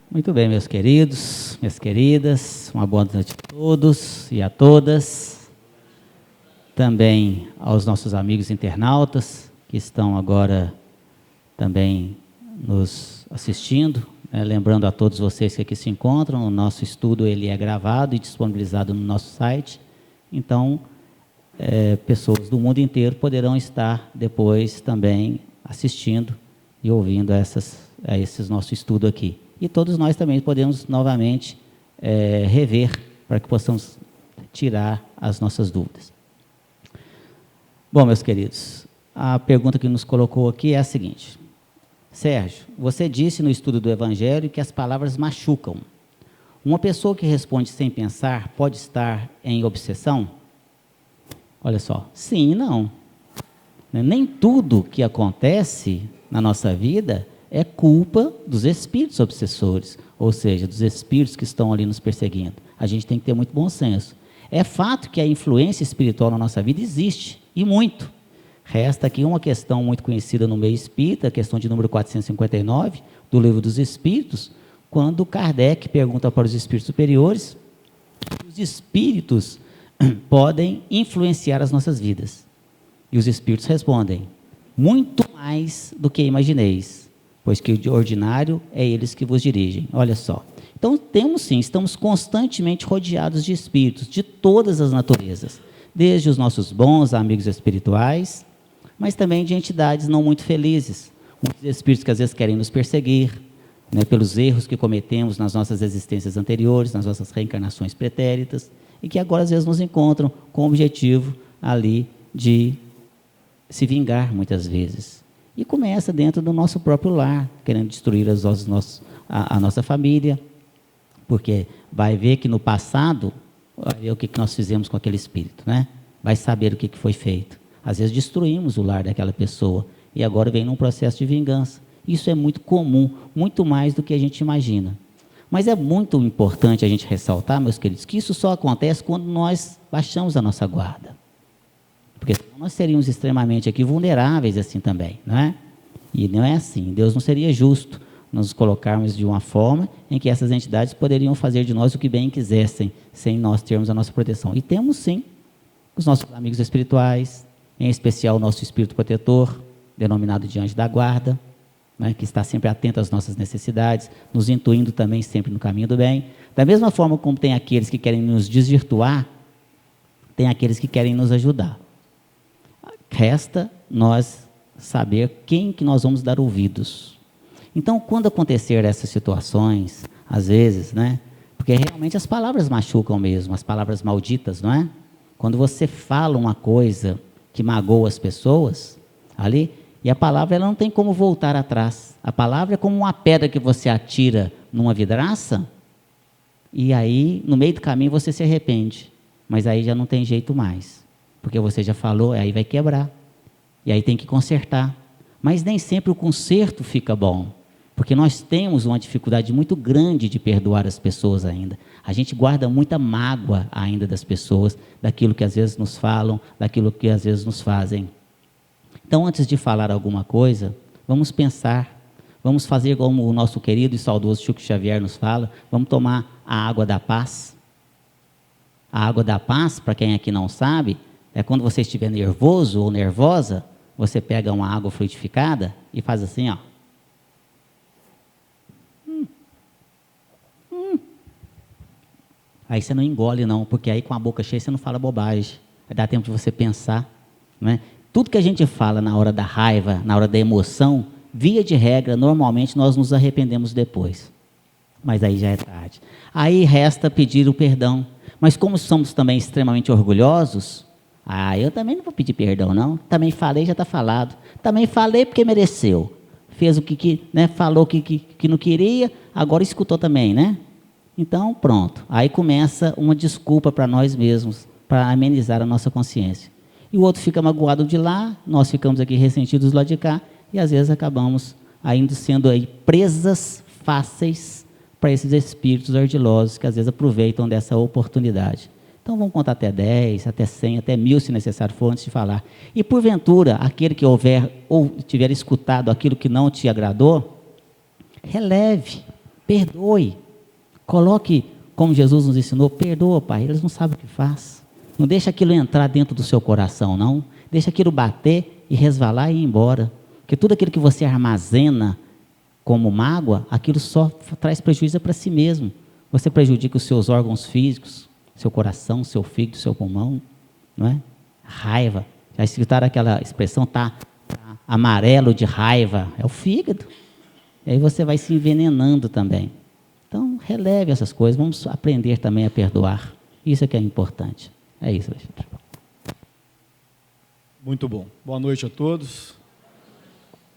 Muito bem, meus queridos, minhas queridas, uma boa noite a todos e a todas. Também aos nossos amigos internautas que estão agora também nos assistindo. Lembrando a todos vocês que aqui se encontram, o nosso estudo ele é gravado e disponibilizado no nosso site. Então, pessoas do mundo inteiro poderão estar depois também assistindo e ouvindo a esse nosso estudo aqui. E todos nós também podemos novamente rever para que possamos tirar as nossas dúvidas. Bom, meus queridos, a pergunta que nos colocou aqui é a seguinte: Sérgio, você disse no estudo do Evangelho que as palavras machucam. Uma pessoa que responde sem pensar pode estar em obsessão? Olha só, sim e não. Nem tudo que acontece na nossa vida é culpa dos espíritos obsessores, ou seja, dos espíritos que estão ali nos perseguindo. A gente tem que ter muito bom senso. É fato que a influência espiritual na nossa vida existe, e muito. Resta aqui uma questão muito conhecida no meio espírita, a questão de número 459, do Livro dos Espíritos, quando Kardec pergunta para os espíritos superiores, os espíritos podem influenciar as nossas vidas. E os espíritos respondem, muito mais do que imagineis, pois que de ordinário é eles que vos dirigem. Olha só. Então, temos sim, estamos constantemente rodeados de espíritos, de todas as naturezas, desde os nossos bons amigos espirituais, mas também de entidades não muito felizes, muitos espíritos que às vezes querem nos perseguir, pelos erros que cometemos nas nossas existências anteriores, nas nossas reencarnações pretéritas, e que agora às vezes nos encontram com o objetivo ali de se vingar muitas vezes. E começa dentro do nosso próprio lar, querendo destruir a nossa família, porque vai ver que no passado, vai ver o que nós fizemos com aquele espírito, vai saber o que foi feito. Às vezes destruímos o lar daquela pessoa, e agora vem num processo de vingança. Isso é muito comum, muito mais do que a gente imagina. Mas é muito importante a gente ressaltar, meus queridos, que isso só acontece quando nós baixamos a nossa guarda. Porque senão nós seríamos extremamente aqui vulneráveis assim também, não é? E não é assim. Deus não seria justo nos colocarmos de uma forma em que essas entidades poderiam fazer de nós o que bem quisessem, sem nós termos a nossa proteção. E temos sim os nossos amigos espirituais, em especial o nosso espírito protetor, denominado de anjo da guarda, que está sempre atento às nossas necessidades, nos intuindo também sempre no caminho do bem. Da mesma forma como tem aqueles que querem nos desvirtuar, tem aqueles que querem nos ajudar. Resta nós saber quem que nós vamos dar ouvidos. Então, quando acontecer essas situações, às vezes, porque realmente as palavras machucam mesmo, as palavras malditas, não é? Quando você fala uma coisa que magoa as pessoas, ali, e a palavra ela não tem como voltar atrás. A palavra é como uma pedra que você atira numa vidraça, e aí, no meio do caminho, você se arrepende. Mas aí já não tem jeito mais. Porque você já falou, aí vai quebrar. E aí tem que consertar. Mas nem sempre o conserto fica bom. Porque nós temos uma dificuldade muito grande de perdoar as pessoas ainda. A gente guarda muita mágoa ainda das pessoas, daquilo que às vezes nos falam, daquilo que às vezes nos fazem. Então, antes de falar alguma coisa, vamos pensar, vamos fazer como o nosso querido e saudoso Chico Xavier nos fala, vamos tomar a água da paz. A água da paz, para quem aqui não sabe, é quando você estiver nervoso ou nervosa, você pega uma água frutificada e faz assim, ó. Aí você não engole não, porque aí com a boca cheia você não fala bobagem. Vai dar tempo de você pensar, Tudo que a gente fala na hora da raiva, na hora da emoção, via de regra, normalmente nós nos arrependemos depois. Mas aí já é tarde. Aí resta pedir o perdão. Mas como somos também extremamente orgulhosos, eu também não vou pedir perdão não. Também falei, já está falado. Também falei porque mereceu. Fez o que falou que não queria, agora escutou também, Então, pronto. Aí começa uma desculpa para nós mesmos, para amenizar a nossa consciência. E o outro fica magoado de lá, nós ficamos aqui ressentidos lá de cá, e às vezes acabamos ainda sendo aí presas fáceis para esses espíritos ardilosos que às vezes aproveitam dessa oportunidade. Então vamos contar até 10, até 100, até 1000 se necessário for antes de falar. E porventura, aquele que houver ou tiver escutado aquilo que não te agradou, releve, Perdoe. Coloque, como Jesus nos ensinou, perdoa, Pai, eles não sabem o que faz. Não deixa aquilo entrar dentro do seu coração, não. Deixa aquilo bater e resvalar e ir embora. Porque tudo aquilo que você armazena como mágoa, aquilo só traz prejuízo para si mesmo. Você prejudica os seus órgãos físicos, seu coração, seu fígado, seu pulmão, não é? Raiva. Já escutaram aquela expressão, tá amarelo de raiva, é o fígado. E aí você vai se envenenando também. Então, releve essas coisas, vamos aprender também a perdoar. Isso é que é importante. É isso, Alexandre. Muito bom. Boa noite a todos.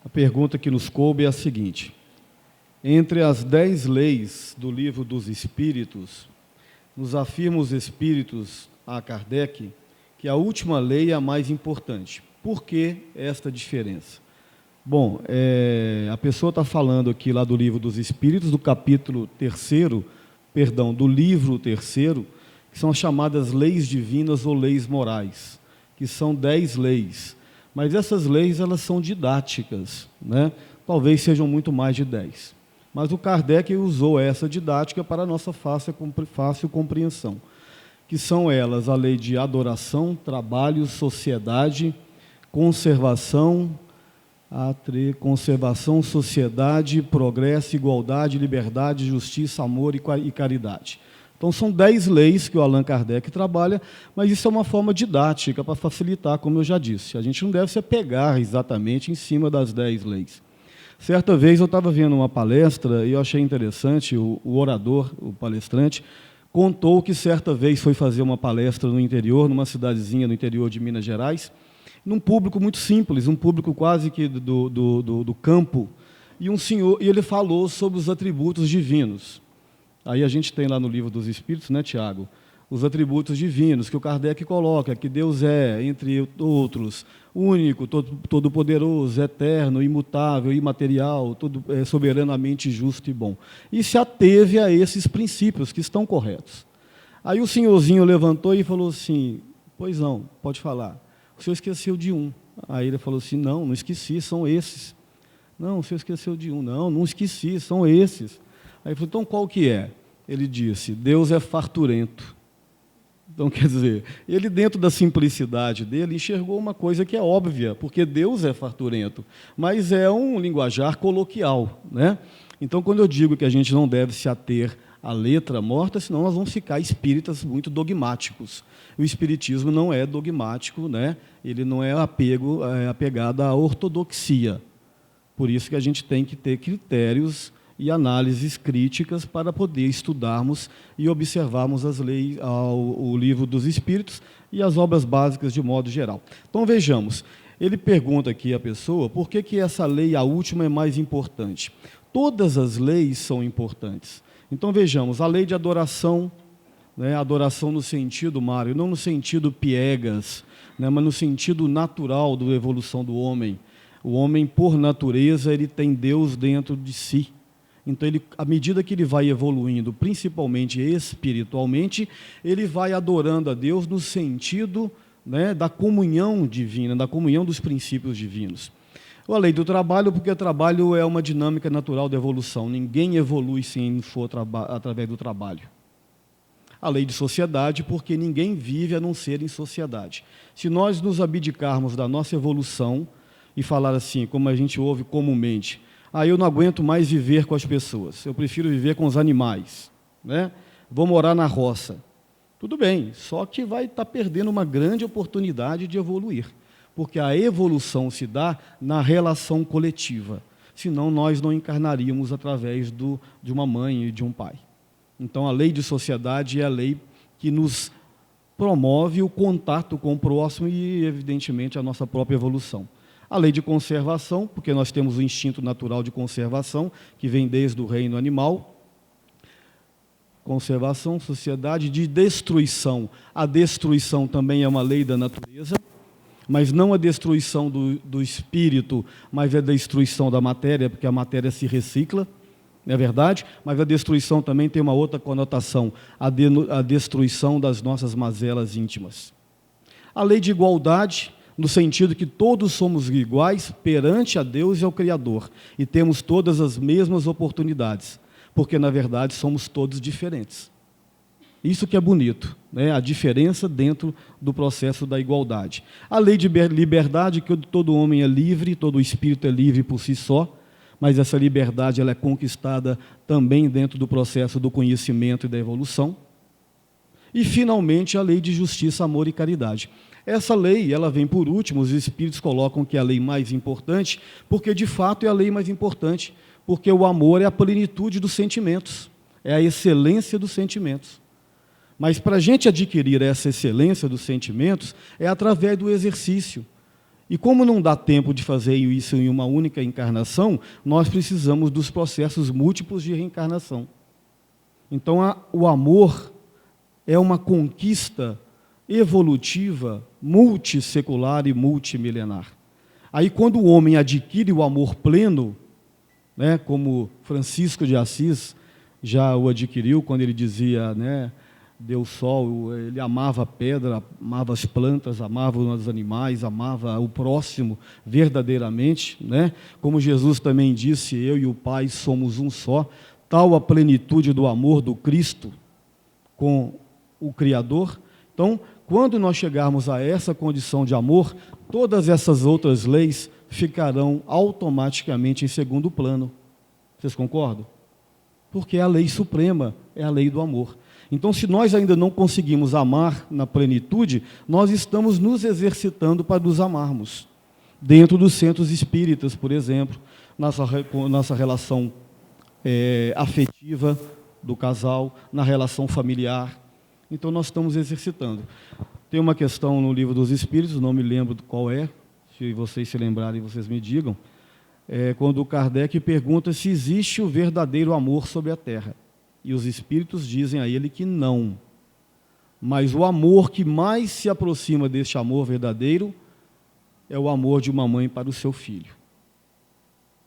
A pergunta que nos coube é a seguinte: entre as 10 leis do Livro dos Espíritos, nos afirma os Espíritos a Kardec que a última lei é a mais importante. Por que esta diferença? Bom, a pessoa está falando aqui lá do Livro dos Espíritos, do capítulo 3º, perdão, do livro 3º, que são as chamadas leis divinas ou leis morais, que são 10 leis. Mas essas leis, elas são didáticas, né? Talvez sejam muito mais de 10. Mas o Kardec usou essa didática para a nossa fácil compreensão, que são elas a lei de adoração, trabalho, sociedade, conservação, sociedade, progresso, igualdade, liberdade, justiça, amor e caridade. Então, são 10 leis que o Allan Kardec trabalha, mas isso é uma forma didática para facilitar, como eu já disse. A gente não deve se apegar exatamente em cima das 10 leis. Certa vez eu estava vendo uma palestra e eu achei interessante, o orador, o palestrante, contou que certa vez foi fazer uma palestra no interior, numa cidadezinha no interior de Minas Gerais, num público muito simples, um público quase que do campo, e ele falou sobre os atributos divinos. Aí a gente tem lá no Livro dos Espíritos, né, Tiago, os atributos divinos que o Kardec coloca, que Deus é, entre outros, único, todo-poderoso, eterno, imutável, imaterial, soberanamente justo e bom. E se ateve a esses princípios que estão corretos. Aí o senhorzinho levantou e falou assim: pois não, pode falar. O senhor esqueceu de um. Aí ele falou assim: não esqueci, são esses. Não, o senhor esqueceu de um. Não esqueci, são esses. Aí ele falou: então qual que é? Ele disse: Deus é farturento. Então, quer dizer, ele, dentro da simplicidade dele, enxergou uma coisa que é óbvia, porque Deus é farturento, mas é um linguajar coloquial, né? Então, quando eu digo que a gente não deve se ater à letra morta, senão nós vamos ficar espíritas muito dogmáticos. O espiritismo não é dogmático, né? Ele não é apegado à ortodoxia. Por isso que a gente tem que ter critérios e análises críticas para poder estudarmos e observarmos as leis, o Livro dos Espíritos e as obras básicas de modo geral. Então, vejamos, ele pergunta aqui à pessoa por que essa lei, a última, é mais importante. Todas as leis são importantes. Então, vejamos, a lei de adoração, né, adoração no sentido, Mário, não no sentido piegas, né, mas no sentido natural da evolução do homem. O homem, por natureza, ele tem Deus dentro de si. Então, à medida que ele vai evoluindo, principalmente espiritualmente, ele vai adorando a Deus no sentido, né, da comunhão divina, da comunhão dos princípios divinos. A lei do trabalho, porque o trabalho é uma dinâmica natural da evolução. Ninguém evolui se não for através do trabalho. A lei de sociedade, porque ninguém vive a não ser em sociedade. Se nós nos abdicarmos da nossa evolução e falar assim, como a gente ouve comumente: eu não aguento mais viver com as pessoas, eu prefiro viver com os animais, né? Vou morar na roça. Tudo bem, só que vai estar perdendo uma grande oportunidade de evoluir, porque a evolução se dá na relação coletiva, senão nós não encarnaríamos através de uma mãe e de um pai. Então, a lei de sociedade é a lei que nos promove o contato com o próximo e, evidentemente, a nossa própria evolução. A lei de conservação, porque nós temos o instinto natural de conservação, que vem desde o reino animal. Conservação, sociedade, de destruição. A destruição também é uma lei da natureza, mas não a destruição do espírito, mas a destruição da matéria, porque a matéria se recicla, não é verdade? Mas a destruição também tem uma outra conotação, a destruição das nossas mazelas íntimas. A lei de igualdade, no sentido que todos somos iguais perante a Deus e ao Criador, e temos todas as mesmas oportunidades. porque, na verdade, somos todos diferentes. Isso que é bonito, né? A diferença dentro do processo da igualdade. A lei de liberdade, que todo homem é livre, todo espírito é livre por si só, mas essa liberdade ela é conquistada também dentro do processo do conhecimento e da evolução. E, finalmente, a lei de justiça, amor e caridade. Essa lei, ela vem por último, os espíritos colocam que é a lei mais importante, porque, de fato, é a lei mais importante, porque o amor é a plenitude dos sentimentos, é a excelência dos sentimentos. Mas, para a gente adquirir essa excelência dos sentimentos, é através do exercício. E como não dá tempo de fazer isso em uma única encarnação, nós precisamos dos processos múltiplos de reencarnação. Então, o amor é uma conquista evolutiva, multissecular e multimilenar. Aí, quando o homem adquire o amor pleno, né, como Francisco de Assis já o adquiriu, quando ele dizia, né, Deus Sol, ele amava a pedra, amava as plantas, amava os animais, amava o próximo verdadeiramente, né? Como Jesus também disse, eu e o Pai somos um só, tal a plenitude do amor do Cristo com o Criador. Então, quando nós chegarmos a essa condição de amor, todas essas outras leis ficarão automaticamente em segundo plano. Vocês concordam? Porque a lei suprema é a lei do amor. Então, se nós ainda não conseguimos amar na plenitude, nós estamos nos exercitando para nos amarmos. Dentro dos centros espíritas, por exemplo, nossa relação afetiva do casal, na relação familiar. Então, nós estamos exercitando. Tem uma questão no Livro dos Espíritos, não me lembro qual é, se vocês se lembrarem, vocês me digam, quando Kardec pergunta se existe o verdadeiro amor sobre a Terra. E os espíritos dizem a ele que não. Mas o amor que mais se aproxima deste amor verdadeiro é o amor de uma mãe para o seu filho.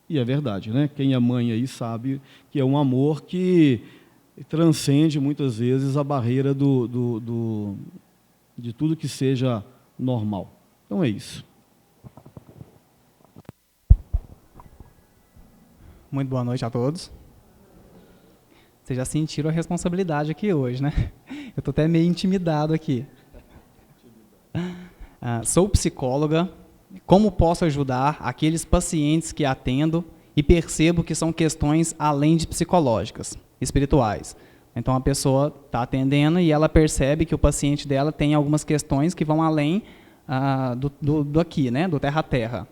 E é verdade, né? Quem é mãe aí sabe que é um amor que transcende muitas vezes a barreira de tudo que seja normal. Então é isso. Muito boa noite a todos. Vocês já sentiram a responsabilidade aqui hoje, né? Eu estou até meio intimidado aqui. Sou psicóloga. Como posso ajudar aqueles pacientes que atendo e percebo que são questões além de psicológicas, espirituais? Então, a pessoa está atendendo e ela percebe que o paciente dela tem algumas questões que vão além do aqui, né? Do terra a terra.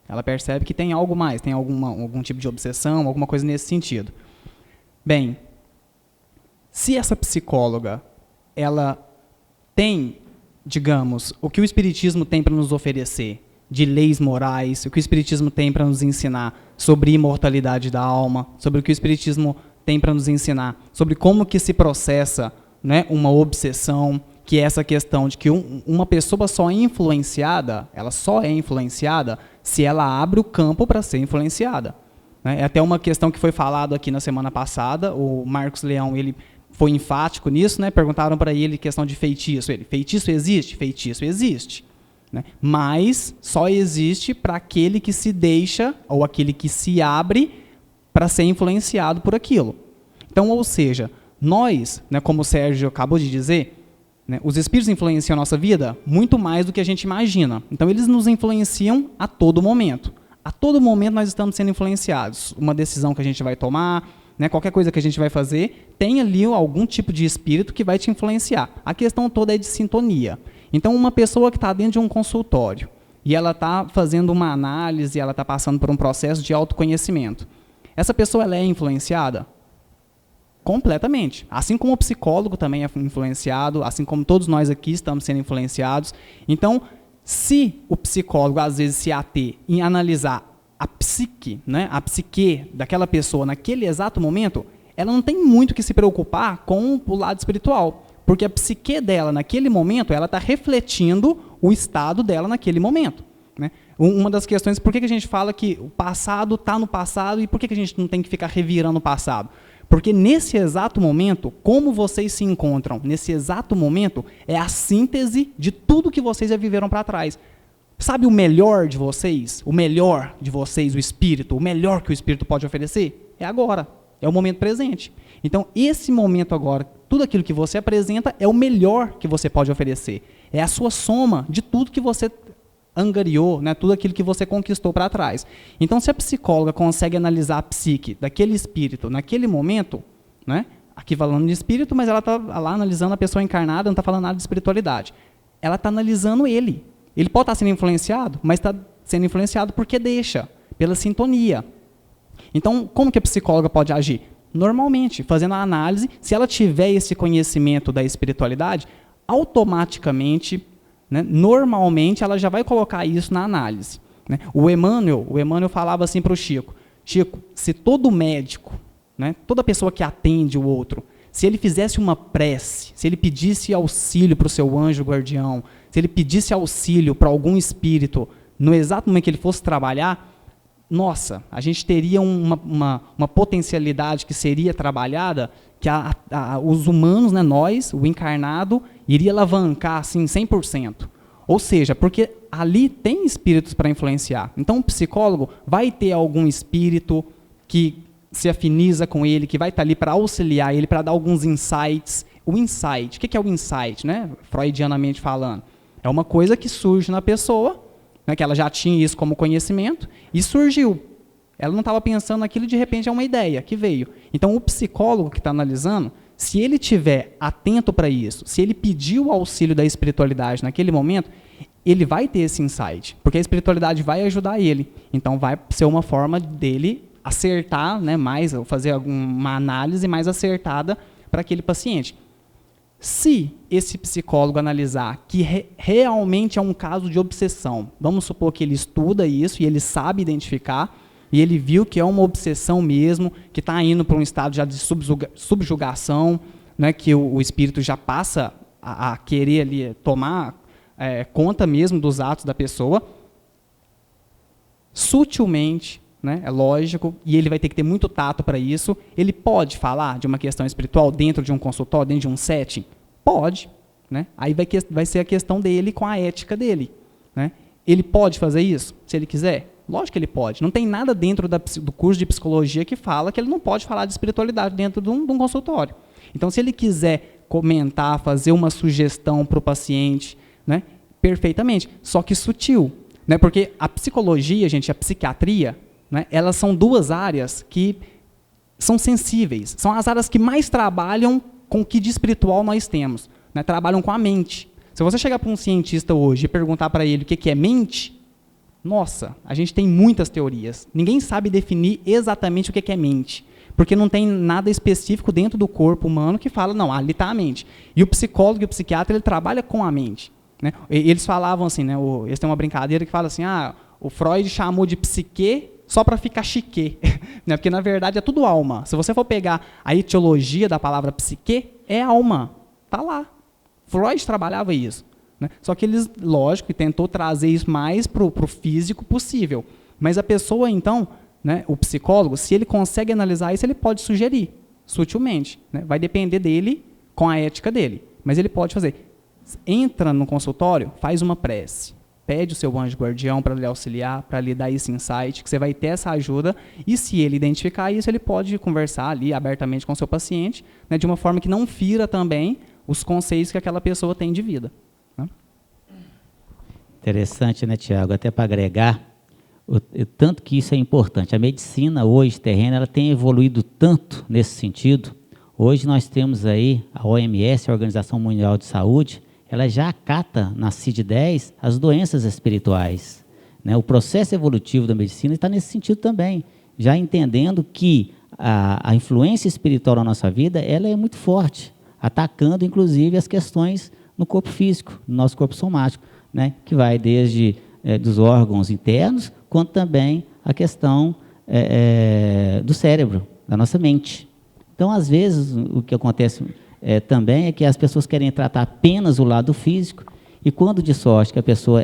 Ela percebe que tem algo mais, tem algum tipo de obsessão, alguma coisa nesse sentido. Bem, se essa psicóloga, ela tem, digamos, o que o Espiritismo tem para nos oferecer de leis morais, o que o Espiritismo tem para nos ensinar sobre imortalidade da alma, sobre o que o Espiritismo tem para nos ensinar sobre como que se processa, né, uma obsessão, que é essa questão de que uma pessoa só é influenciada, ela só é influenciada se ela abre o campo para ser influenciada. É até uma questão que foi falado aqui na semana passada, o Marcos Leão ele foi enfático nisso, né? Perguntaram para ele questão de feitiço. Feitiço existe? Feitiço existe. Né? Mas só existe para aquele que se deixa, ou aquele que se abre para ser influenciado por aquilo. Então, ou seja, nós, né, como o Sérgio acabou de dizer, né, os espíritos influenciam a nossa vida muito mais do que a gente imagina. Então, eles nos influenciam a todo momento. A todo momento nós estamos sendo influenciados. Uma decisão que a gente vai tomar, né, qualquer coisa que a gente vai fazer, tem ali algum tipo de espírito que vai te influenciar. A questão toda é de sintonia. Então, uma pessoa que está dentro de um consultório e ela está fazendo uma análise, ela está passando por um processo de autoconhecimento. Essa pessoa ela é influenciada? Completamente. Assim como o psicólogo também é influenciado, assim como todos nós aqui estamos sendo influenciados. Então, se o psicólogo, às vezes, se ater em analisar a psique, né, a psique daquela pessoa naquele exato momento, ela não tem muito que se preocupar com o lado espiritual, porque a psique dela, naquele momento, ela está refletindo o estado dela naquele momento. Né? Uma das questões, por que a gente fala que o passado está no passado e por que a gente não tem que ficar revirando o passado? Porque nesse exato momento, como vocês se encontram, nesse exato momento, é a síntese de tudo que vocês já viveram para trás. Sabe o melhor de vocês? O melhor de vocês, o espírito, o melhor que o espírito pode oferecer? É agora. é o momento presente. Então, esse momento agora, tudo aquilo que você apresenta é o melhor que você pode oferecer. É a sua soma de tudo que você angariou, né, tudo aquilo que você conquistou para trás. Então, se a psicóloga consegue analisar a psique daquele espírito naquele momento, né, aqui falando de espírito, mas ela está lá analisando a pessoa encarnada, não está falando nada de espiritualidade. Ela está analisando ele. Ele pode estar sendo influenciado, mas está sendo influenciado porque deixa, pela sintonia. Então, como que a psicóloga pode agir? Normalmente, fazendo a análise, se ela tiver esse conhecimento da espiritualidade, automaticamente, né, normalmente, ela já vai colocar isso na análise. Né? O Emmanuel falava assim para o Chico, se todo médico, né, toda pessoa que atende o outro, se ele fizesse uma prece, se ele pedisse auxílio para o seu anjo guardião, se ele pedisse auxílio para algum espírito, no exato momento que ele fosse trabalhar, nossa, a gente teria uma potencialidade que seria trabalhada, que os humanos, né, nós, o encarnado, iria alavancar assim, 100%. Ou seja, porque ali tem espíritos para influenciar. Então, o psicólogo vai ter algum espírito que se afiniza com ele, que vai estar ali para auxiliar ele, para dar alguns insights. O insight, o que é o insight, né? Freudianamente falando? É uma coisa que surge na pessoa, né, que ela já tinha isso como conhecimento, e surgiu. Ela não estava pensando naquilo, de repente é uma ideia que veio. Então, o psicólogo que está analisando, se ele estiver atento para isso, se ele pedir o auxílio da espiritualidade naquele momento, ele vai ter esse insight, porque a espiritualidade vai ajudar ele. Então, vai ser uma forma dele acertar, né, mais, ou fazer uma análise mais acertada para aquele paciente. Se esse psicólogo analisar que realmente é um caso de obsessão, vamos supor que ele estuda isso e ele sabe identificar, e ele viu que é uma obsessão mesmo, que está indo para um estado já de subjugação, né, que o espírito já passa a querer ali tomar conta mesmo dos atos da pessoa, sutilmente, né, é lógico, e ele vai ter que ter muito tato para isso. Ele pode falar de uma questão espiritual dentro de um consultório, dentro de um setting? Pode. Né? Aí vai ser a questão dele com a ética dele. Né? Ele pode fazer isso, se ele quiser? Lógico que ele pode. Não tem nada dentro do curso de psicologia que fala que ele não pode falar de espiritualidade dentro de um consultório. Então, se ele quiser comentar, fazer uma sugestão para o paciente, né, perfeitamente, só que sutil. Né? Porque a psicologia, gente, a psiquiatria, né, elas são duas áreas que são sensíveis, são as áreas que mais trabalham com o que de espiritual nós temos, né, trabalham com a mente. Se você chegar para um cientista hoje e perguntar para ele o que é mente, nossa, a gente tem muitas teorias. Ninguém sabe definir exatamente o que é mente, porque não tem nada específico dentro do corpo humano que fala, não, ali está a mente. E o psicólogo e o psiquiatra, ele trabalha com a mente. Né? Eles falavam assim, né, eles têm uma brincadeira que fala assim, o Freud chamou de psique só para ficar chique, né? Porque na verdade é tudo alma. Se você for pegar a etiologia da palavra psique, é alma, está lá. Freud trabalhava isso. Né? Só que eles, lógico, tentou trazer isso mais para o físico possível. Mas a pessoa, então, né, o psicólogo, se ele consegue analisar isso, ele pode sugerir, sutilmente. Né? Vai depender dele com a ética dele. Mas ele pode fazer. Entra no consultório, faz uma prece. Pede o seu anjo guardião para lhe auxiliar, para lhe dar esse insight, que você vai ter essa ajuda, e se ele identificar isso, ele pode conversar ali abertamente com o seu paciente, né, de uma forma que não fira também os conceitos que aquela pessoa tem de vida. Né? Interessante, né, Tiago? Até para agregar, o tanto que isso é importante. A medicina hoje, terrena, ela tem evoluído tanto nesse sentido. Hoje nós temos aí a OMS, a Organização Mundial de Saúde, ela já acata na CID-10 as doenças espirituais. Né? O processo evolutivo da medicina está nesse sentido também, já entendendo que a influência espiritual na nossa vida ela é muito forte, atacando inclusive as questões no corpo físico, no nosso corpo somático, né? Que vai desde dos órgãos internos, quanto também a questão do cérebro, da nossa mente. Então, às vezes, o que acontece também é que as pessoas querem tratar apenas o lado físico, e quando de sorte que a pessoa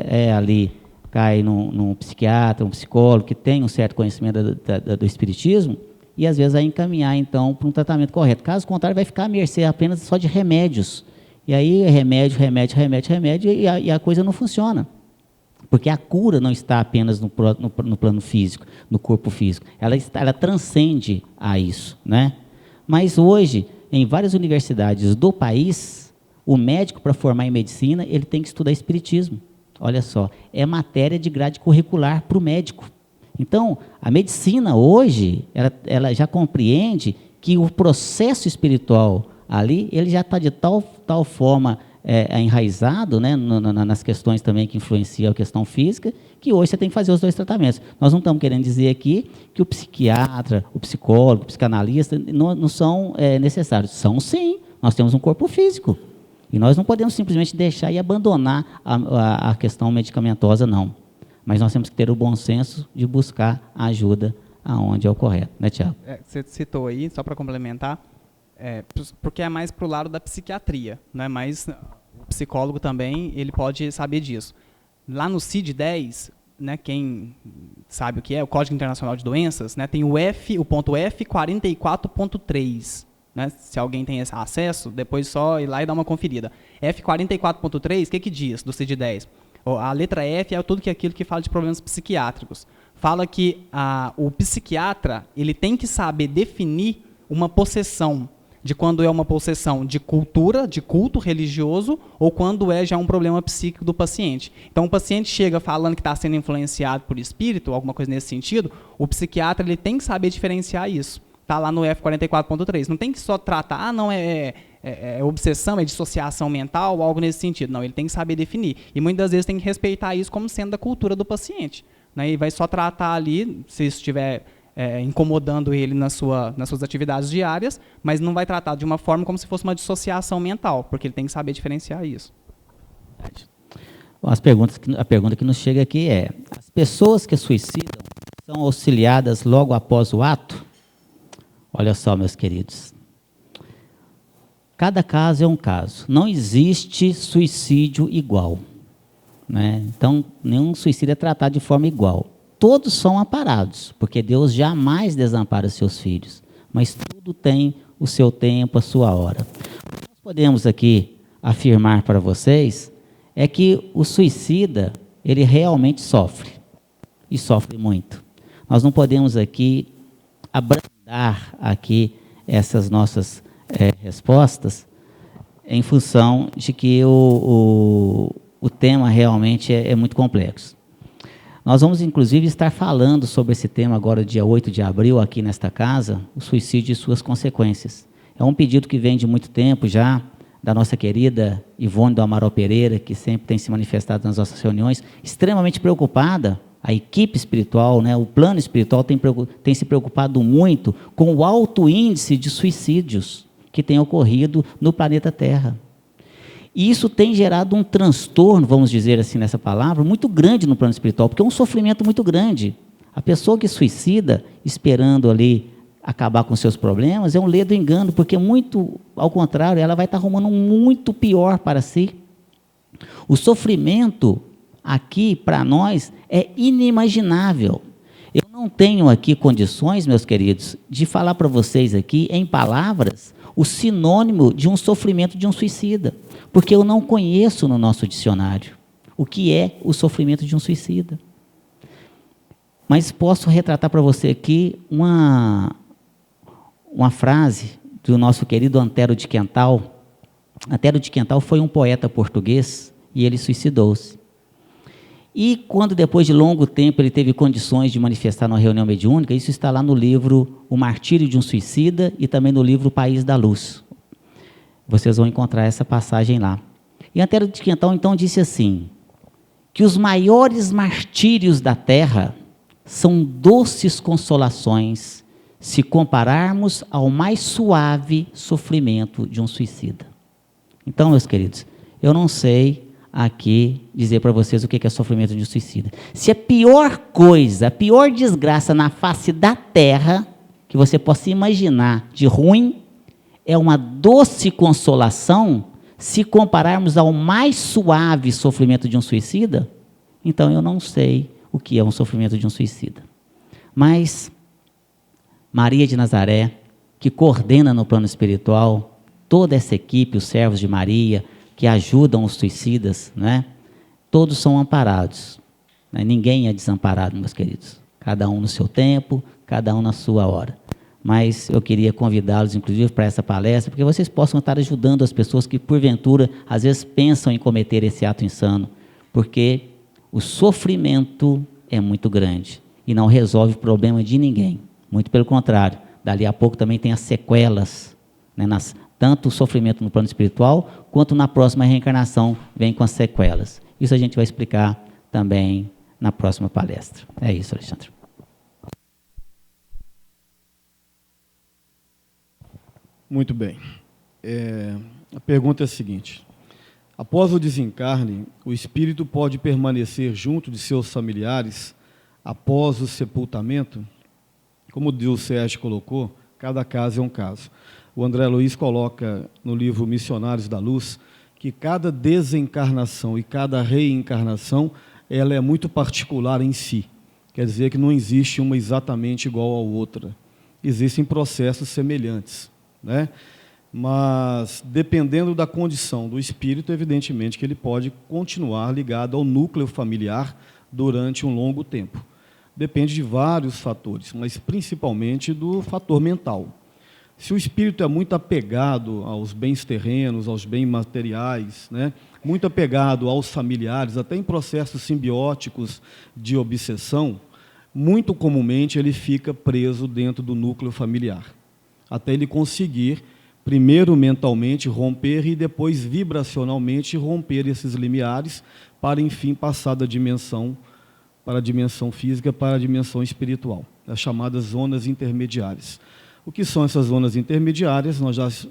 cai num psiquiatra, um psicólogo que tem um certo conhecimento do espiritismo, e às vezes vai encaminhar então para um tratamento correto. Caso contrário, vai ficar à mercê apenas só de remédios. E aí remédio, e a coisa não funciona. porque a cura não está apenas no plano físico, no corpo físico, ela transcende a isso, né? Mas hoje, em várias universidades do país, o médico, para formar em medicina, ele tem que estudar espiritismo. Olha só, é matéria de grade curricular para o médico. Então, a medicina hoje, ela já compreende que o processo espiritual ali, ele já está de tal forma enraizado, né, nas questões também que influenciam a questão física, que hoje você tem que fazer os dois tratamentos. Nós não estamos querendo dizer aqui que o psiquiatra, o psicólogo, o psicanalista não são necessários. São sim, nós temos um corpo físico. E nós não podemos simplesmente deixar e abandonar a questão medicamentosa, não. Mas nós temos que ter o bom senso de buscar a ajuda aonde é o correto, né, Tiago? Você citou aí, só para complementar, porque é mais para o lado da psiquiatria, né? Mas o psicólogo também ele pode saber disso. Lá no CID-10, né, quem sabe o que é, o Código Internacional de Doenças, né, tem o ponto F44.3. Né, se alguém tem esse acesso, depois só ir lá e dar uma conferida. F44.3, o que diz do CID-10? A letra F é tudo aquilo que fala de problemas psiquiátricos. Fala que o psiquiatra ele tem que saber definir uma possessão, de quando é uma possessão de cultura, de culto religioso, ou quando é já um problema psíquico do paciente. Então, o paciente chega falando que está sendo influenciado por espírito, alguma coisa nesse sentido, o psiquiatra ele tem que saber diferenciar isso. Está lá no F44.3. Não tem que só tratar, não é obsessão, é dissociação mental, algo nesse sentido. Não, ele tem que saber definir. E muitas vezes tem que respeitar isso como sendo da cultura do paciente. Né? E vai só tratar ali, se estiver incomodando ele nas suas atividades diárias, mas não vai tratar de uma forma como se fosse uma dissociação mental, porque ele tem que saber diferenciar isso. A pergunta que nos chega aqui é: as pessoas que suicidam são auxiliadas logo após o ato? Olha só, meus queridos. Cada caso é um caso. Não existe suicídio igual. Né? Então, nenhum suicídio é tratado de forma igual. Todos são amparados, porque Deus jamais desampara seus filhos. Mas tudo tem o seu tempo, a sua hora. O que nós podemos aqui afirmar para vocês é que o suicida, ele realmente sofre. E sofre muito. Nós não podemos aqui abrandar aqui essas nossas respostas em função de que o tema realmente é muito complexo. Nós vamos, inclusive, estar falando sobre esse tema agora, dia 8 de abril, aqui nesta casa, o suicídio e suas consequências. É um pedido que vem de muito tempo já, da nossa querida Ivone do Amaral Pereira, que sempre tem se manifestado nas nossas reuniões, extremamente preocupada. A equipe espiritual, né, o plano espiritual tem se preocupado muito com o alto índice de suicídios que tem ocorrido no planeta Terra. E isso tem gerado um transtorno, vamos dizer assim nessa palavra, muito grande no plano espiritual, porque é um sofrimento muito grande. A pessoa que suicida, esperando ali acabar com seus problemas, é um ledo engano, porque muito, ao contrário, ela vai estar arrumando um muito pior para si. O sofrimento aqui, para nós, é inimaginável. Eu não tenho aqui condições, meus queridos, de falar para vocês aqui, em palavras, o sinônimo de um sofrimento de um suicida, porque eu não conheço no nosso dicionário o que é o sofrimento de um suicida. Mas posso retratar para você aqui uma frase do nosso querido Antero de Quental. Antero de Quental foi um poeta português e ele suicidou-se. E quando, depois de longo tempo, ele teve condições de manifestar numa reunião mediúnica, isso está lá no livro O Martírio de um Suicida e também no livro O País da Luz. Vocês vão encontrar essa passagem lá. E Antero de Quental, então, disse assim, que os maiores martírios da terra são doces consolações se compararmos ao mais suave sofrimento de um suicida. Então, meus queridos, eu não sei aqui dizer para vocês o que é sofrimento de um suicida. Se a pior coisa, a pior desgraça na face da terra que você possa imaginar de ruim é uma doce consolação se compararmos ao mais suave sofrimento de um suicida, então eu não sei o que é um sofrimento de um suicida. Mas Maria de Nazaré, que coordena no plano espiritual toda essa equipe, os servos de Maria, que ajudam os suicidas, né? Todos são amparados. né? Ninguém é desamparado, meus queridos. Cada um no seu tempo, cada um na sua hora. Mas eu queria convidá-los, inclusive, para essa palestra, porque vocês possam estar ajudando as pessoas que, porventura, às vezes pensam em cometer esse ato insano, porque o sofrimento é muito grande e não resolve o problema de ninguém. Muito pelo contrário, dali a pouco também tem as sequelas, né, tanto o sofrimento no plano espiritual, quanto na próxima reencarnação vem com as sequelas. Isso a gente vai explicar também na próxima palestra. É isso, Alexandre. Muito bem. A pergunta é a seguinte: após o desencarne, o espírito pode permanecer junto de seus familiares após o sepultamento? Como o Deus Sérgio colocou, cada caso é um caso. O André Luiz coloca no livro Missionários da Luz que cada desencarnação e cada reencarnação ela é muito particular em si. Quer dizer que não existe uma exatamente igual à outra. Existem processos semelhantes, né? Mas, dependendo da condição do espírito, evidentemente que ele pode continuar ligado ao núcleo familiar durante um longo tempo. Depende de vários fatores, mas principalmente do fator mental. Se o espírito é muito apegado aos bens terrenos, aos bens materiais, né, muito apegado aos familiares, até em processos simbióticos de obsessão, muito comumente ele fica preso dentro do núcleo familiar, até ele conseguir, primeiro mentalmente, romper e depois vibracionalmente romper esses limiares para, enfim, passar da dimensão para a dimensão física, para a dimensão espiritual, as chamadas zonas intermediárias. O que são essas zonas intermediárias? Nós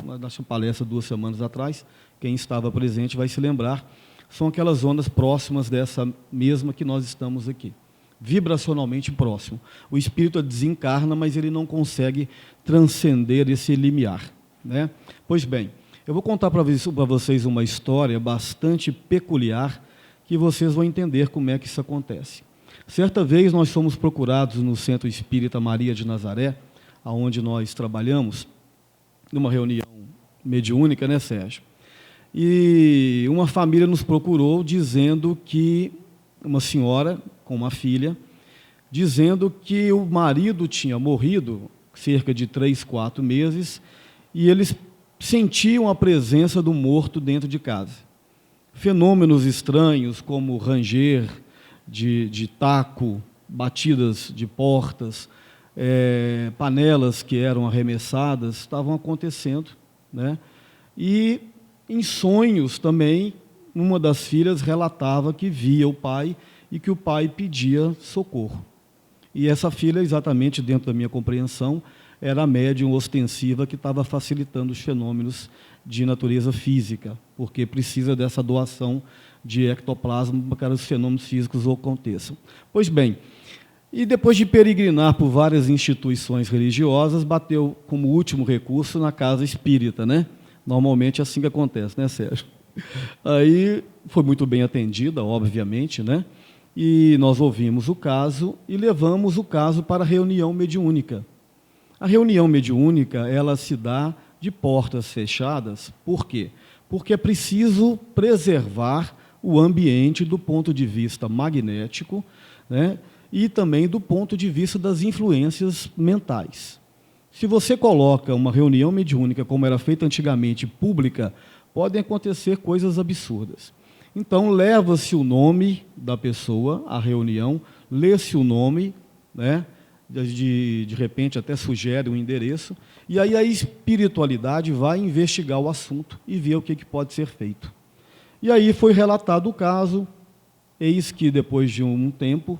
uma palestra 2 semanas atrás, quem estava presente vai se lembrar, são aquelas zonas próximas dessa mesma que nós estamos aqui, vibracionalmente próximo. O espírito desencarna, mas ele não consegue transcender esse limiar, né? Pois bem, eu vou contar para vocês uma história bastante peculiar, que vocês vão entender como é que isso acontece. Certa vez nós fomos procurados no Centro Espírita Maria de Nazaré, onde nós trabalhamos, numa reunião mediúnica, né, Sérgio? E uma família nos procurou dizendo que, uma senhora com uma filha, dizendo que o marido tinha morrido cerca de 3, 4 meses, e eles sentiam a presença do morto dentro de casa. Fenômenos estranhos, como ranger de taco, batidas de portas, panelas que eram arremessadas, estavam acontecendo, né? E em sonhos também, uma das filhas relatava que via o pai e que o pai pedia socorro. E essa filha, exatamente dentro da minha compreensão, era a médium ostensiva que estava facilitando os fenômenos de natureza física, porque precisa dessa doação de ectoplasma para que os fenômenos físicos aconteçam. Pois bem, e depois de peregrinar por várias instituições religiosas, bateu como último recurso na casa espírita, né? Normalmente é assim que acontece, né, Sérgio? Aí foi muito bem atendida, obviamente, né? E nós ouvimos o caso e levamos o caso para a reunião mediúnica. A reunião mediúnica, ela se dá de portas fechadas. Por quê? Porque é preciso preservar o ambiente do ponto de vista magnético, né, e também do ponto de vista das influências mentais. Se você coloca uma reunião mediúnica, como era feita antigamente, pública, podem acontecer coisas absurdas. Então, leva-se o nome da pessoa à reunião, lê-se o nome, né, de repente até sugere um endereço, e aí a espiritualidade vai investigar o assunto e ver o que pode ser feito. E aí foi relatado o caso, eis que depois de um tempo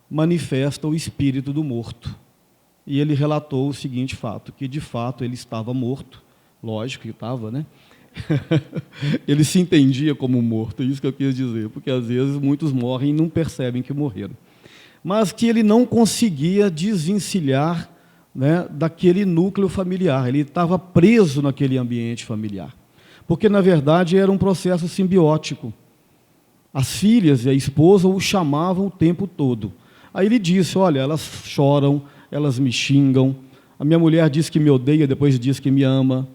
manifesta o espírito do morto. E ele relatou o seguinte fato, que de fato ele estava morto, lógico que estava, né? Ele se entendia como morto, é isso que eu quis dizer, porque às vezes muitos morrem e não percebem que morreram. Mas que ele não conseguia desvencilhar, né, daquele núcleo familiar, ele estava preso naquele ambiente familiar, porque, na verdade, era um processo simbiótico. As filhas e a esposa o chamavam o tempo todo. Aí ele disse, olha, elas choram, elas me xingam, a minha mulher diz que me odeia, depois diz que me ama,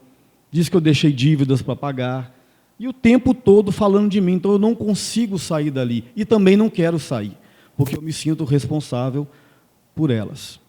diz que eu deixei dívidas para pagar, E o tempo todo falando de mim, então eu não consigo sair dali. E também não quero sair, porque eu me sinto responsável por elas.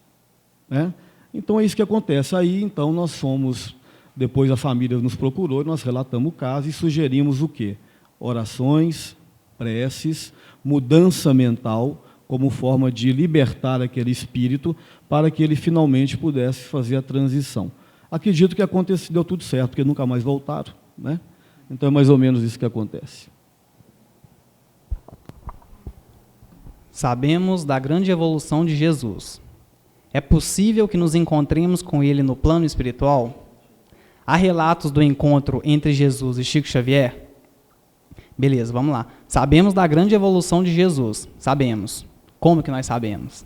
Né? Então é isso que acontece. Aí, então, nós fomos, depois a família nos procurou, nós relatamos o caso e sugerimos o quê? Orações, preces, mudança mental, como forma de libertar aquele espírito, para que ele finalmente pudesse fazer a transição. Acredito que aconteceu, deu tudo certo, porque nunca mais voltaram, né? Então é mais ou menos isso que acontece. Sabemos da grande evolução de Jesus. É possível que nos encontremos com ele no plano espiritual? Há relatos do encontro entre Jesus e Chico Xavier? Beleza, vamos lá. Sabemos da grande evolução de Jesus. Sabemos. Como que nós sabemos?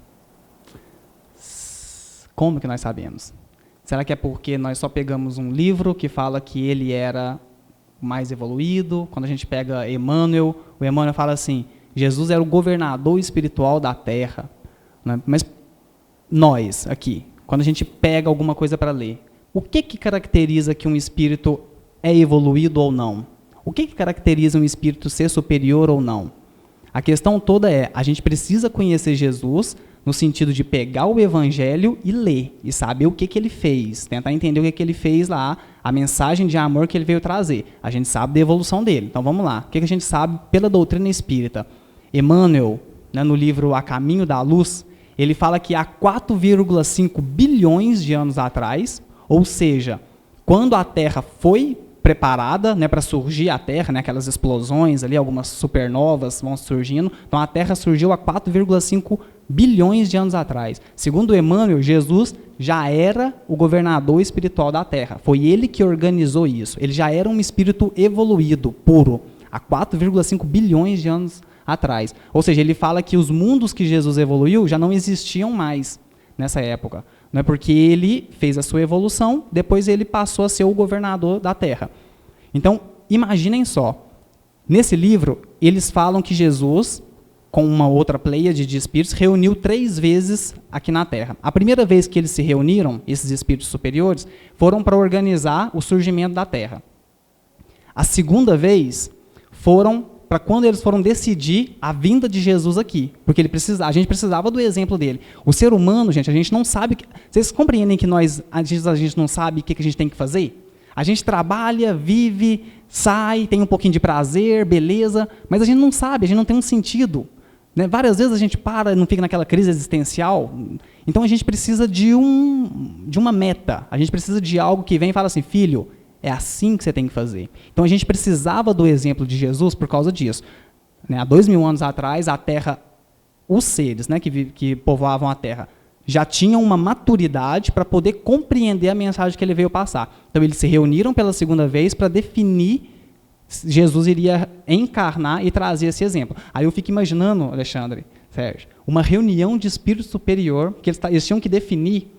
Como que nós sabemos? Será que é porque nós só pegamos um livro que fala que ele era mais evoluído? Quando a gente pega Emmanuel, o Emmanuel fala assim, Jesus era o governador espiritual da Terra. Né? Mas nós, aqui, quando a gente pega alguma coisa para ler, o que caracteriza que um espírito é evoluído ou não? O que caracteriza um espírito ser superior ou não? A questão toda é, a gente precisa conhecer Jesus no sentido de pegar o Evangelho e ler, e saber o que ele fez, tentar entender o que ele fez lá, a mensagem de amor que ele veio trazer. A gente sabe da evolução dele. Então vamos lá. O que a gente sabe pela doutrina espírita? Emmanuel, né, no livro A Caminho da Luz, ele fala que há 4,5 bilhões de anos atrás, ou seja, quando a Terra foi preparada, né, para surgir a Terra, né, aquelas explosões ali, algumas supernovas vão surgindo, então a Terra surgiu há 4,5 bilhões de anos atrás. Segundo Emmanuel, Jesus já era o governador espiritual da Terra, foi ele que organizou isso, ele já era um espírito evoluído, puro, há 4,5 bilhões de anos atrás. Ou seja, ele fala que os mundos que Jesus evoluiu já não existiam mais nessa época. Não é porque ele fez a sua evolução, depois ele passou a ser o governador da Terra. Então, imaginem só, nesse livro, eles falam que Jesus, com uma outra pleiade de espíritos, reuniu 3 vezes aqui na Terra. A primeira vez que eles se reuniram, esses espíritos superiores, foram para organizar o surgimento da Terra. A segunda vez, foram para quando eles foram decidir a vinda de Jesus aqui, porque a gente precisava do exemplo dele. O ser humano, gente, a gente não sabe, vocês compreendem que a gente não sabe o que a gente tem que fazer? A gente trabalha, vive, sai, tem um pouquinho de prazer, beleza, mas a gente não sabe, a gente não tem um sentido. Né? Várias vezes a gente para, não fica naquela crise existencial, então a gente precisa de uma meta, a gente precisa de algo que vem e fala assim, filho, é assim que você tem que fazer. Então a gente precisava do exemplo de Jesus por causa disso. Né, há 2000 anos atrás, a Terra, os seres, né, que povoavam a Terra, já tinham uma maturidade para poder compreender a mensagem que ele veio passar. Então eles se reuniram pela segunda vez para definir se Jesus iria encarnar e trazer esse exemplo. Aí eu fico imaginando, Alexandre, Sérgio, uma reunião de espírito superior, que eles tinham que definir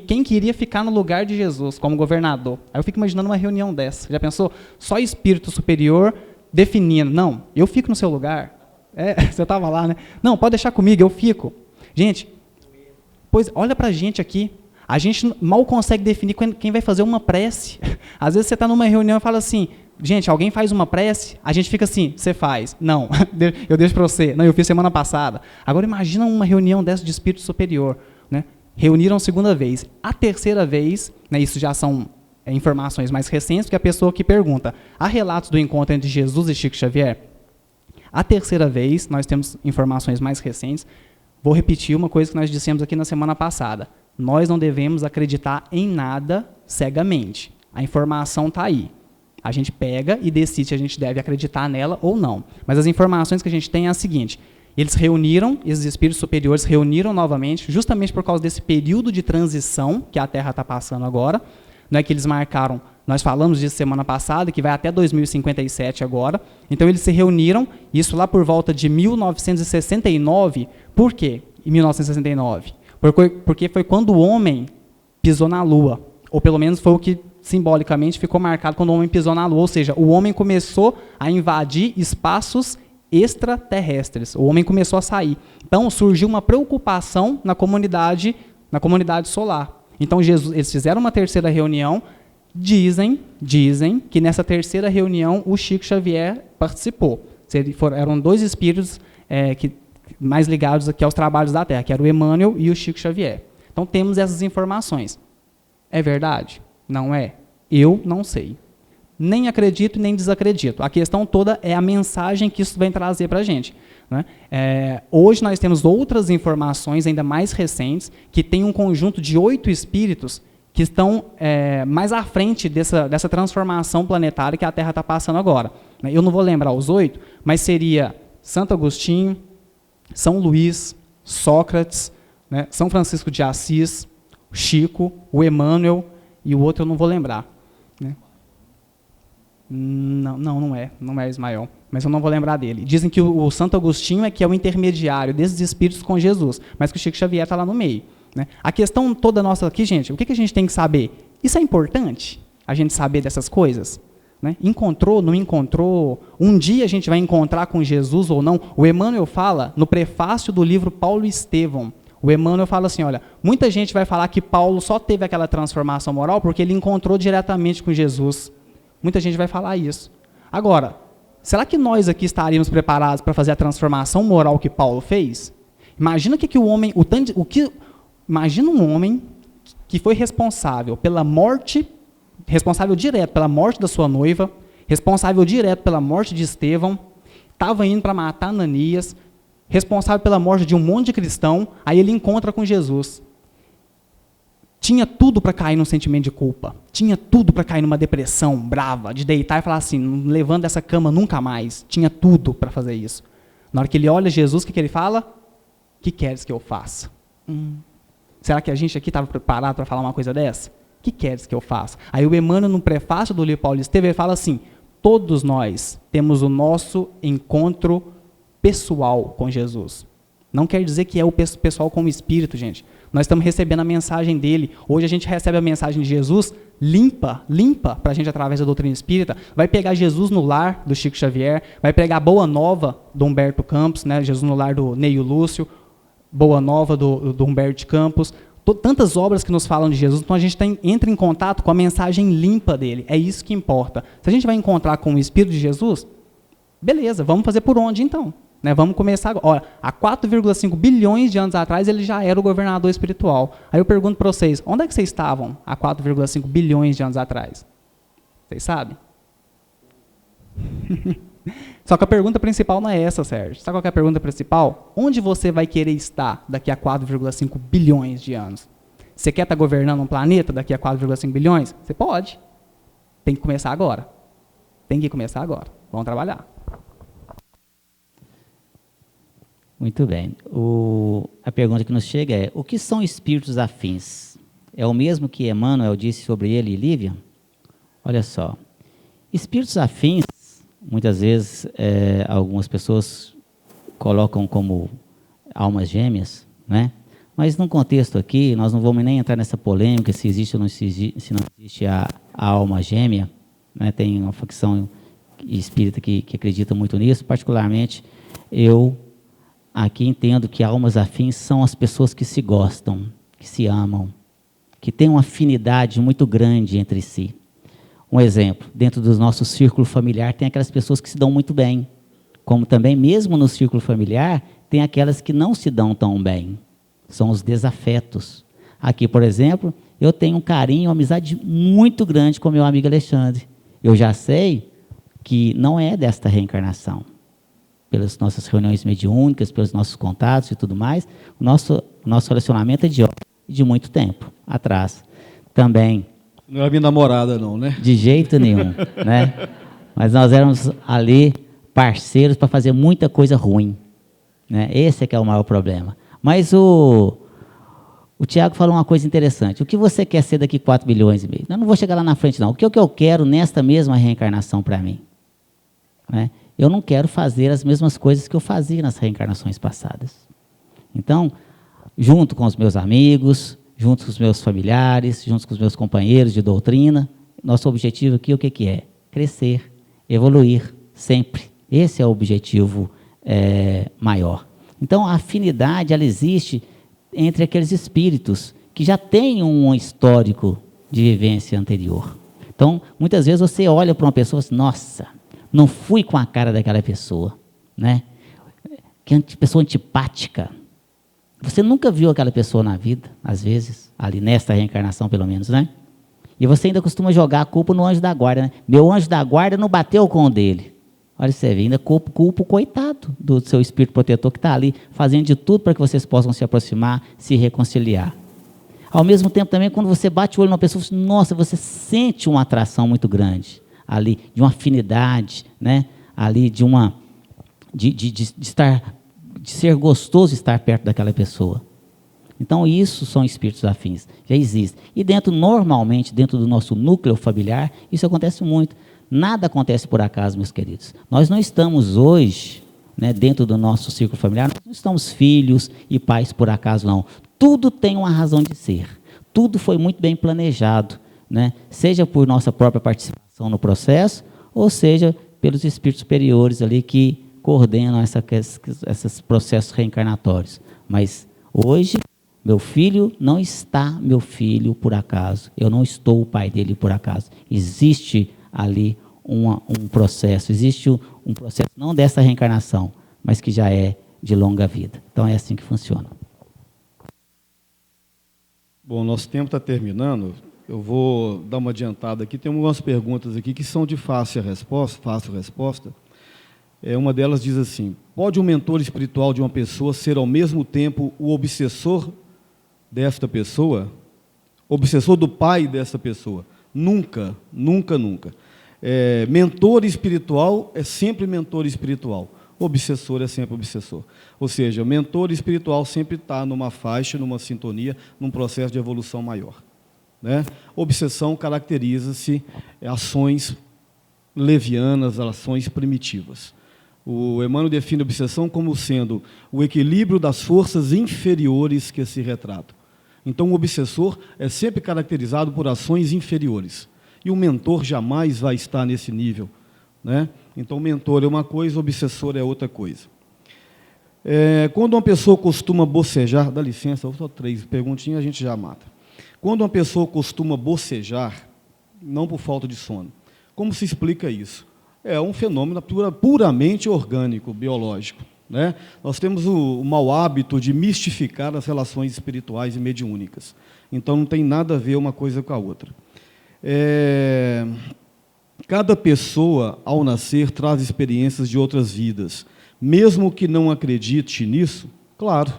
quem que iria ficar no lugar de Jesus como governador. Aí eu fico imaginando uma reunião dessa. Já pensou? Só espírito superior definindo. Não, eu fico no seu lugar. Você estava lá, né? Não, pode deixar comigo, eu fico. Gente, pois olha para a gente aqui. A gente mal consegue definir quem vai fazer uma prece. Às vezes você está numa reunião e fala assim, gente, alguém faz uma prece? A gente fica assim, você faz. Não, eu deixo para você. Não, eu fiz semana passada. Agora imagina uma reunião dessa de espírito superior, né? Reuniram a segunda vez. A terceira vez, né, isso já são informações mais recentes, porque a pessoa que pergunta, há relatos do encontro entre Jesus e Chico Xavier? A terceira vez, nós temos informações mais recentes. Vou repetir uma coisa que nós dissemos aqui na semana passada. Nós não devemos acreditar em nada cegamente. A informação está aí. A gente pega e decide se a gente deve acreditar nela ou não. Mas as informações que a gente tem é a seguinte. Eles reuniram, esses espíritos superiores reuniram novamente, justamente por causa desse período de transição que a Terra está passando agora, não é que eles marcaram, nós falamos disso semana passada, que vai até 2057 agora, então eles se reuniram, isso lá por volta de 1969, por quê? Em 1969? Porque foi quando o homem pisou na Lua, ou pelo menos foi o que simbolicamente ficou marcado quando o homem pisou na Lua, ou seja, o homem começou a invadir espaços extraterrestres. O homem começou a sair. Então surgiu uma preocupação na comunidade solar. Então eles fizeram uma terceira reunião Dizem que nessa terceira reunião o Chico Xavier participou. Eram 2 espíritos mais ligados aqui aos trabalhos da Terra, que era o Emmanuel e o Chico Xavier. Então temos essas informações. É verdade? Não é? Eu não sei. Nem acredito nem desacredito. A questão toda é a mensagem que isso vem trazer para a gente, né? Hoje nós temos outras informações ainda mais recentes, que tem um conjunto de 8 espíritos que estão mais à frente dessa transformação planetária que a Terra está passando agora. Eu não vou lembrar os 8, mas seria Santo Agostinho, São Luís, Sócrates, né, São Francisco de Assis, Chico, o Emmanuel e o outro eu não vou lembrar, né? Não é Ismael, mas eu não vou lembrar dele. Dizem que o Santo Agostinho que é o intermediário desses espíritos com Jesus, mas que o Chico Xavier está lá no meio, né? A questão toda nossa aqui, gente, o que a gente tem que saber? Isso é importante, a gente saber dessas coisas, né? Encontrou, não encontrou, um dia a gente vai encontrar com Jesus ou não. O Emmanuel fala, no prefácio do livro Paulo e Estevão, o Emmanuel fala assim, olha, muita gente vai falar que Paulo só teve aquela transformação moral porque ele encontrou diretamente com Jesus. Muita gente vai falar isso. Agora, será que nós aqui estaríamos preparados para fazer a transformação moral que Paulo fez? Imagina imagina um homem que foi responsável pela morte, responsável direto pela morte da sua noiva, responsável direto pela morte de Estevão, estava indo para matar Ananias, responsável pela morte de um monte de cristão, aí ele encontra com Jesus. Tinha tudo para cair num sentimento de culpa, tinha tudo para cair numa depressão brava, de deitar e falar assim, não levanto dessa cama nunca mais, tinha tudo para fazer isso. Na hora que ele olha Jesus, o que ele fala? O que queres que eu faça? Será que a gente aqui estava preparado para falar uma coisa dessa? O que queres que eu faça? Aí o Emmanuel, no prefácio do livro Paulo e Estevão, ele fala assim, todos nós temos o nosso encontro pessoal com Jesus. Não quer dizer que é o pessoal com o Espírito, gente. Nós estamos recebendo a mensagem dele. Hoje a gente recebe a mensagem de Jesus limpa para a gente através da doutrina espírita. Vai pegar Jesus no lar do Chico Xavier, vai pegar Boa Nova do Humberto Campos, né? Jesus no lar do Neio Lúcio, Boa Nova do Humberto de Campos. Tantas obras que nos falam de Jesus, então a gente entra em contato com a mensagem limpa dele. É isso que importa. Se a gente vai encontrar com o Espírito de Jesus, beleza, vamos fazer por onde então? Né, vamos começar agora. Olha, há 4,5 bilhões de anos atrás ele já era o governador espiritual. Aí eu pergunto para vocês, onde é que vocês estavam há 4,5 bilhões de anos atrás? Vocês sabem? Só que a pergunta principal não é essa, Sérgio. Sabe qual é a pergunta principal? Onde você vai querer estar daqui a 4,5 bilhões de anos? Você quer estar governando um planeta daqui a 4,5 bilhões? Você pode. Tem que começar agora. Vamos trabalhar. Muito bem. A pergunta que nos chega é, o que são espíritos afins? É o mesmo que Emmanuel disse sobre ele e Lívia? Olha só, espíritos afins, muitas vezes algumas pessoas colocam como almas gêmeas, né? Mas no contexto aqui, nós não vamos nem entrar nessa polêmica se existe ou não existe a alma gêmea, né? Tem uma facção espírita que acredita muito nisso, particularmente eu aqui entendo que almas afins são as pessoas que se gostam, que se amam, que têm uma afinidade muito grande entre si. Um exemplo, dentro do nosso círculo familiar tem aquelas pessoas que se dão muito bem, como também mesmo no círculo familiar tem aquelas que não se dão tão bem, são os desafetos. Aqui, por exemplo, eu tenho um carinho, uma amizade muito grande com meu amigo Alexandre. Eu já sei que não é desta reencarnação. Pelas nossas reuniões mediúnicas, pelos nossos contatos e tudo mais, o nosso relacionamento é de muito tempo atrás. Também... Não é minha namorada não, né? De jeito nenhum, né? Mas nós éramos ali parceiros para fazer muita coisa ruim, né? Esse é que é o maior problema. Mas o Tiago falou uma coisa interessante. O que você quer ser daqui 4 bilhões e meio? Eu não vou chegar lá na frente, não. O que eu quero nesta mesma reencarnação para mim? Né? Eu não quero fazer as mesmas coisas que eu fazia nas reencarnações passadas. Então, junto com os meus amigos, junto com os meus familiares, junto com os meus companheiros de doutrina, nosso objetivo aqui o que é? Crescer, evoluir, sempre. Esse é o objetivo maior. Então, a afinidade, ela existe entre aqueles espíritos que já têm um histórico de vivência anterior. Então, muitas vezes você olha para uma pessoa e diz, nossa, não fui com a cara daquela pessoa, né? Que pessoa antipática. Você nunca viu aquela pessoa na vida, às vezes, ali nesta reencarnação pelo menos, né? E você ainda costuma jogar a culpa no anjo da guarda, né? Meu anjo da guarda não bateu com o dele. Olha, você vê, ainda culpa o coitado do seu espírito protetor que está ali, fazendo de tudo para que vocês possam se aproximar, se reconciliar. Ao mesmo tempo também, quando você bate o olho numa pessoa, nossa, você sente uma atração muito grande ali, de uma afinidade, né? Ali de uma... de ser gostoso estar perto daquela pessoa. Então, isso são espíritos afins, já existem. E normalmente, dentro do nosso núcleo familiar, isso acontece muito. Nada acontece por acaso, meus queridos. Nós não estamos hoje, né, dentro do nosso círculo familiar, nós não estamos filhos e pais por acaso, não. Tudo tem uma razão de ser. Tudo foi muito bem planejado, né? Seja por nossa própria participação no processo, ou seja, pelos espíritos superiores ali que coordenam esses processos reencarnatórios. Mas hoje, meu filho não está meu filho por acaso. Eu não estou o pai dele por acaso. Existe ali um processo, existe um processo não dessa reencarnação, mas que já é de longa vida. Então é assim que funciona. Bom, nosso tempo está terminando. Eu vou dar uma adiantada aqui. Tem algumas perguntas aqui que são de fácil resposta. Uma delas diz assim: pode um mentor espiritual de uma pessoa ser ao mesmo tempo o obsessor desta pessoa? Obsessor do pai desta pessoa? Nunca, nunca, nunca. Mentor espiritual é sempre mentor espiritual. Obsessor é sempre obsessor. Ou seja, o mentor espiritual sempre está numa faixa, numa sintonia, num processo de evolução maior, né? Obsessão caracteriza-se ações levianas, ações primitivas. O Emmanuel define a obsessão como sendo o equilíbrio das forças inferiores que se retratam. Então, o obsessor é sempre caracterizado por ações inferiores. E o mentor jamais vai estar nesse nível, né? Então, o mentor é uma coisa, o obsessor é outra coisa. Quando uma pessoa costuma bocejar, dá licença, só 3 perguntinhas, a gente já mata. Quando uma pessoa costuma bocejar, não por falta de sono, como se explica isso? É um fenômeno puramente orgânico, biológico, né? Nós temos o mau hábito de mistificar as relações espirituais e mediúnicas. Então, não tem nada a ver uma coisa com a outra. Cada pessoa, ao nascer, traz experiências de outras vidas. Mesmo que não acredite nisso, claro,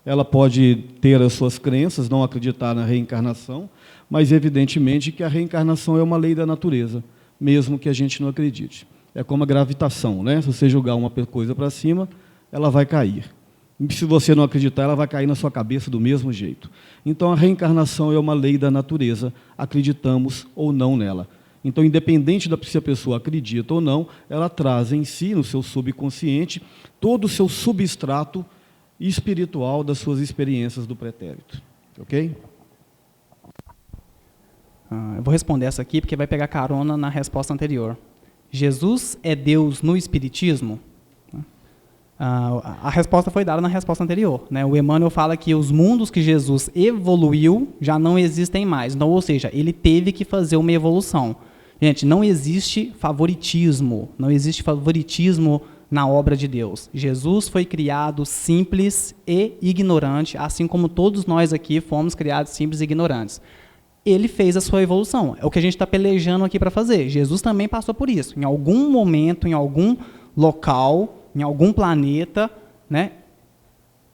ela pode ter as suas crenças, não acreditar na reencarnação, mas, evidentemente, que a reencarnação é uma lei da natureza, mesmo que a gente não acredite. É como a gravitação, né? Se você jogar uma coisa para cima, ela vai cair. E se você não acreditar, ela vai cair na sua cabeça do mesmo jeito. Então, a reencarnação é uma lei da natureza, acreditamos ou não nela. Então, independente se a pessoa acredita ou não, ela traz em si, no seu subconsciente, todo o seu substrato espiritual das suas experiências do pretérito. Ok? Eu vou responder essa aqui porque vai pegar carona na resposta anterior. Jesus é Deus no Espiritismo? A resposta foi dada na resposta anterior, né? O Emmanuel fala que os mundos que Jesus evoluiu já não existem mais. Então, ou seja, ele teve que fazer uma evolução. Gente, não existe favoritismo, na obra de Deus. Jesus foi criado simples e ignorante, assim como todos nós aqui fomos criados simples e ignorantes. Ele fez a sua evolução. É o que a gente está pelejando aqui para fazer. Jesus também passou por isso. Em algum momento, em algum local, em algum planeta, né,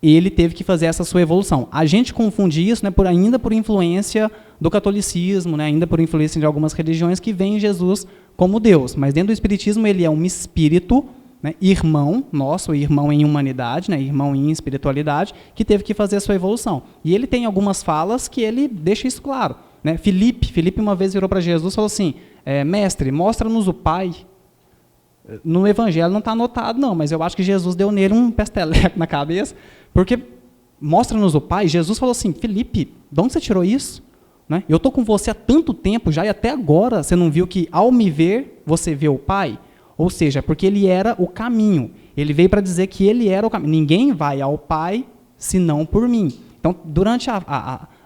ele teve que fazer essa sua evolução. A gente confunde isso, né, ainda por influência do catolicismo, né, ainda por influência de algumas religiões que veem Jesus como Deus. Mas dentro do Espiritismo ele é um espírito, né, irmão nosso, irmão em humanidade, né, irmão em espiritualidade, que teve que fazer a sua evolução. E ele tem algumas falas que ele deixa isso claro, né? Filipe uma vez virou para Jesus e falou assim: mestre, mostra-nos o Pai. No Evangelho não está anotado, não, mas eu acho que Jesus deu nele um pesteleco na cabeça, porque mostra-nos o Pai. Jesus falou assim: Filipe, de onde você tirou isso? Né? Eu estou com você há tanto tempo já e até agora você não viu que ao me ver, você vê o Pai? Ou seja, porque ele era o caminho. Ele veio para dizer que ele era o caminho. Ninguém vai ao Pai senão por mim. Então, durante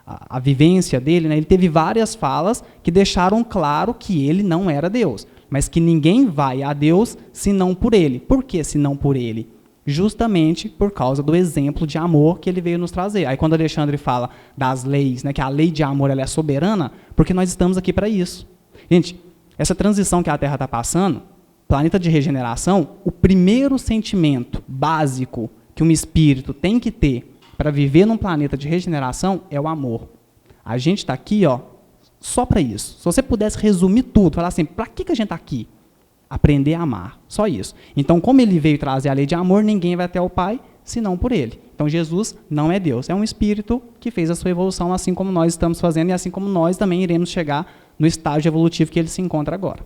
a vivência dele, né, ele teve várias falas que deixaram claro que ele não era Deus, mas que ninguém vai a Deus senão por ele. Por que senão por ele? Justamente por causa do exemplo de amor que ele veio nos trazer. Aí quando Alexandre fala das leis, né, que a lei de amor ela é soberana, porque nós estamos aqui para isso. Gente, essa transição que a Terra está passando, planeta de regeneração, o primeiro sentimento básico que um espírito tem que ter para viver num planeta de regeneração é o amor. A gente está aqui, ó, só para isso. Se você pudesse resumir tudo, falar assim, para que a gente está aqui? Aprender a amar, só isso. Então, como ele veio trazer a lei de amor, ninguém vai até o Pai, senão por ele. Então, Jesus não é Deus, é um espírito que fez a sua evolução, assim como nós estamos fazendo, e assim como nós também iremos chegar no estágio evolutivo que ele se encontra agora.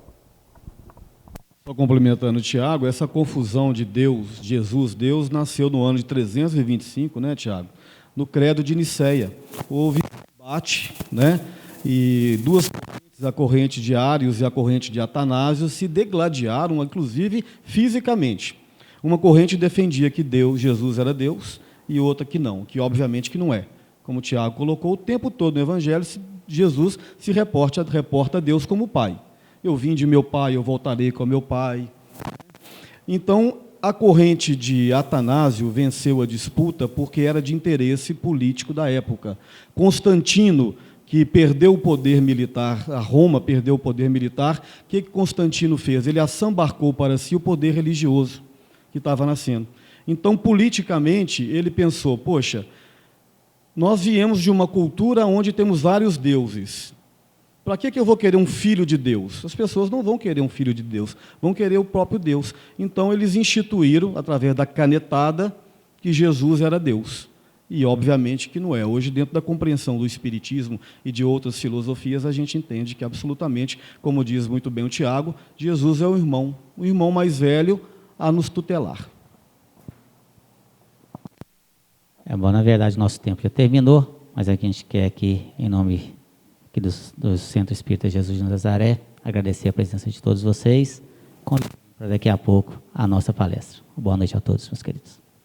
Só complementando o Tiago, essa confusão de Deus, Jesus, Deus, nasceu no ano de 325, né, Tiago? No credo de Nicéia. Houve um debate, né? E duas correntes, a corrente de Ários e a corrente de Atanásio, se degladiaram, inclusive fisicamente. Uma corrente defendia que Deus, Jesus era Deus, e outra que não, que obviamente que não é. Como o Tiago colocou, o tempo todo no Evangelho, Jesus se reporta a Deus como Pai. Eu vim de meu pai, eu voltarei com meu pai. Então, a corrente de Atanásio venceu a disputa porque era de interesse político da época. Constantino, que perdeu o poder militar, a Roma perdeu o poder militar, o que Constantino fez? Ele assambarcou para si o poder religioso que estava nascendo. Então, politicamente, ele pensou, poxa, nós viemos de uma cultura onde temos vários deuses. Para que eu vou querer um filho de Deus? As pessoas não vão querer um filho de Deus, vão querer o próprio Deus. Então, eles instituíram, através da canetada, que Jesus era Deus. E, obviamente, que não é. Hoje, dentro da compreensão do Espiritismo e de outras filosofias, a gente entende que, absolutamente, como diz muito bem o Tiago, Jesus é o irmão mais velho a nos tutelar. É bom, na verdade, nosso tempo já terminou, mas a gente quer aqui, em nome aqui do Centro Espírita Jesus de Nazaré, agradecer a presença de todos vocês, convidar para daqui a pouco a nossa palestra. Boa noite a todos, meus queridos.